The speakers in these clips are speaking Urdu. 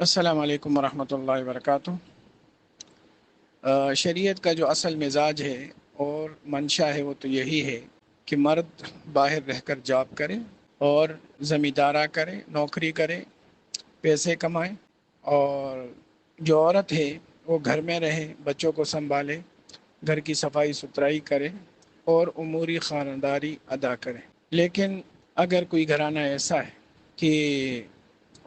السلام علیکم ورحمۃ اللہ وبرکاتہ۔ شریعت کا جو اصل مزاج ہے اور منشا ہے وہ تو یہی ہے کہ مرد باہر رہ کر جاب کرے اور زمیندارا کرے، نوکری کرے، پیسے کمائے، اور جو عورت ہے وہ گھر میں رہے، بچوں کو سنبھالے، گھر کی صفائی ستھرائی کرے اور اموری خانداری ادا کرے۔ لیکن اگر کوئی گھرانہ ایسا ہے کہ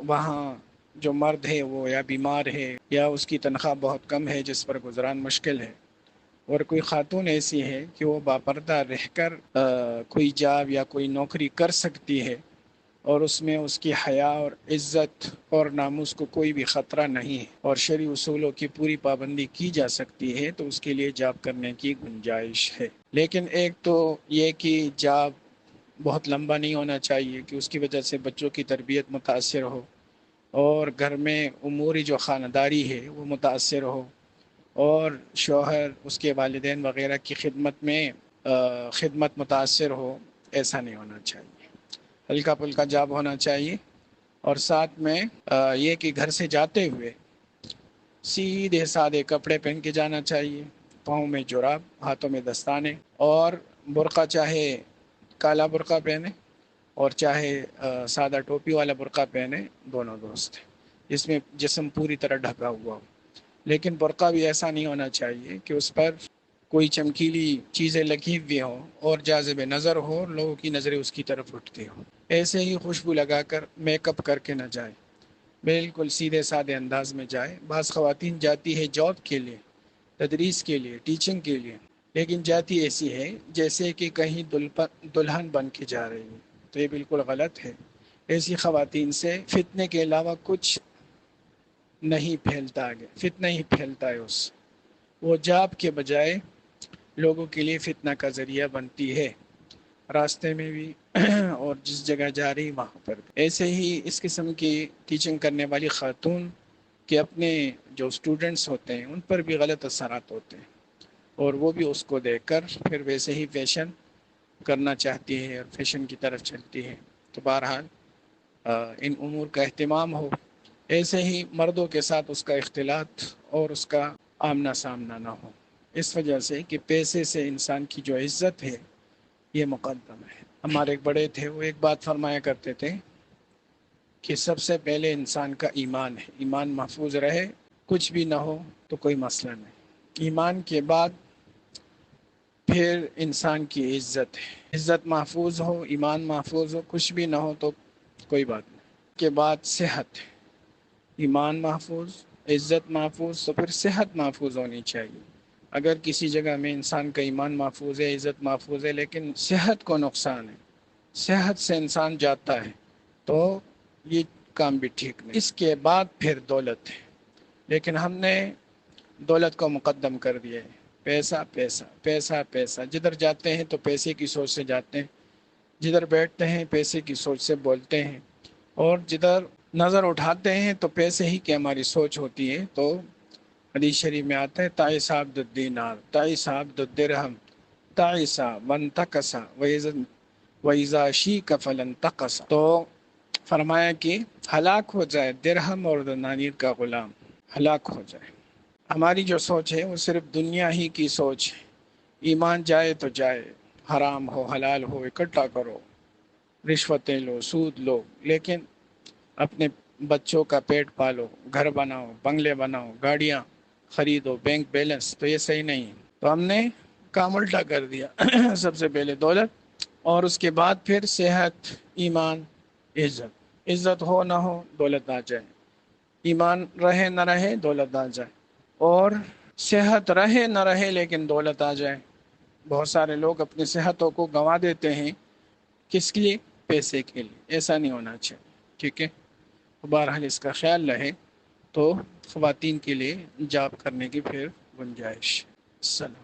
وہاں جو مرد ہے وہ یا بیمار ہے یا اس کی تنخواہ بہت کم ہے جس پر گزران مشکل ہے، اور کوئی خاتون ایسی ہے کہ وہ باپردہ رہ کر کوئی جاب یا کوئی نوکری کر سکتی ہے اور اس میں اس کی حیا اور عزت اور ناموس کو کوئی بھی خطرہ نہیں ہے اور شرعی اصولوں کی پوری پابندی کی جا سکتی ہے، تو اس کے لیے جاب کرنے کی گنجائش ہے۔ لیکن ایک تو یہ کہ جاب بہت لمبا نہیں ہونا چاہیے کہ اس کی وجہ سے بچوں کی تربیت متاثر ہو اور گھر میں اموری جو خانداری ہے وہ متاثر ہو اور شوہر اس کے والدین وغیرہ کی خدمت متاثر ہو۔ ایسا نہیں ہونا چاہیے، ہلکا پھلکا جاب ہونا چاہیے، اور ساتھ میں یہ کہ گھر سے جاتے ہوئے سیدھے سادے کپڑے پہن کے جانا چاہیے، پاؤں میں جراب، ہاتھوں میں دستانے، اور برقع چاہے کالا برقع پہنے اور چاہے سادہ ٹوپی والا برقع پہنے، دونوں درست ہیں، جس میں جسم پوری طرح ڈھکا ہوا ہو۔ لیکن برقع بھی ایسا نہیں ہونا چاہیے کہ اس پر کوئی چمکیلی چیزیں لگی ہوئی ہوں اور جاذب نظر ہو اور لوگوں کی نظریں اس کی طرف اٹھتی ہوں۔ ایسے ہی خوشبو لگا کر میک اپ کر کے نہ جائے، بالکل سیدھے سادے انداز میں جائے۔ بعض خواتین جاتی ہے جاب کے لیے، تدریس کے لیے، ٹیچنگ کے لیے، لیکن جاتی ایسی ہے جیسے کہ کہیں دلہن بن کے جا رہی ہے، تو یہ بالکل غلط ہے۔ ایسی خواتین سے فتنے کے علاوہ کچھ نہیں پھیلتا، آگے فتنہ ہی پھیلتا ہے، اس وہ جاب کے بجائے لوگوں کے لیے فتنہ کا ذریعہ بنتی ہے، راستے میں بھی اور جس جگہ جا رہی وہاں پر بھی۔ ایسے ہی اس قسم کی ٹیچنگ کرنے والی خاتون کے اپنے جو اسٹوڈنٹس ہوتے ہیں ان پر بھی غلط اثرات ہوتے ہیں، اور وہ بھی اس کو دیکھ کر پھر ویسے ہی فیشن کرنا چاہتی ہے اور فیشن کی طرف چلتی ہے۔ تو بہرحال ان امور کا اہتمام ہو۔ ایسے ہی مردوں کے ساتھ اس کا اختلاط اور اس کا آمنا سامنا نہ ہو، اس وجہ سے کہ پیسے سے انسان کی جو عزت ہے یہ مقدم ہے۔ ہمارے ایک بڑے تھے، وہ ایک بات فرمایا کرتے تھے کہ سب سے پہلے انسان کا ایمان ہے، ایمان محفوظ رہے، کچھ بھی نہ ہو تو کوئی مسئلہ نہیں، ایمان کے بعد پھر انسان کی عزت ہے، عزت محفوظ ہو، ایمان محفوظ ہو، کچھ بھی نہ ہو تو کوئی بات نہیں، کے بعد صحت ہے، ایمان محفوظ، عزت محفوظ، تو پھر صحت محفوظ ہونی چاہیے۔ اگر کسی جگہ میں انسان کا ایمان محفوظ ہے، عزت محفوظ ہے، لیکن صحت کو نقصان ہے، صحت سے انسان جاتا ہے، تو یہ کام بھی ٹھیک نہیں۔ اس کے بعد پھر دولت ہے، لیکن ہم نے دولت کو مقدم کر دیا ہے، پیسہ پیسہ پیسہ پیسہ، جدھر جاتے ہیں تو پیسے کی سوچ سے جاتے ہیں، جدھر بیٹھتے ہیں پیسے کی سوچ سے بولتے ہیں، اور جدھر نظر اٹھاتے ہیں تو پیسے ہی کی ہماری سوچ ہوتی ہے۔ تو حدیث شریف میں آتا ہے تعس عبد الدینار، تعس عبد الدرہم، تعس وانتقص وَإِذَا شِيكَ فَلَانْتَقَصَ۔ تو فرمایا کہ ہلاک ہو جائے درہم اور دنانیر کا غلام، ہلاک ہو جائے۔ ہماری جو سوچ ہے وہ صرف دنیا ہی کی سوچ ہے، ایمان جائے تو جائے، حرام ہو حلال ہو اکٹھا کرو، رشوتیں لو، سود لو، لیکن اپنے بچوں کا پیٹ پالو، گھر بناؤ، بنگلے بناؤ، گاڑیاں خریدو، بینک بیلنس، تو یہ صحیح نہیں ہے۔ تو ہم نے کام الٹا کر دیا، سب سے پہلے دولت اور اس کے بعد پھر صحت، ایمان، عزت۔ عزت ہو نہ ہو دولت آ جائے، ایمان رہے نہ رہے دولت آ جائے، اور صحت رہے نہ رہے لیکن دولت آ جائے۔ بہت سارے لوگ اپنی صحتوں کو گنوا دیتے ہیں، کس کے لیے؟ پیسے کے لیے۔ ایسا نہیں ہونا چاہیے، ٹھیک ہے؟ بہرحال اس کا خیال رہے تو خواتین کے لیے جاب کرنے کی پھر گنجائش۔ السلام۔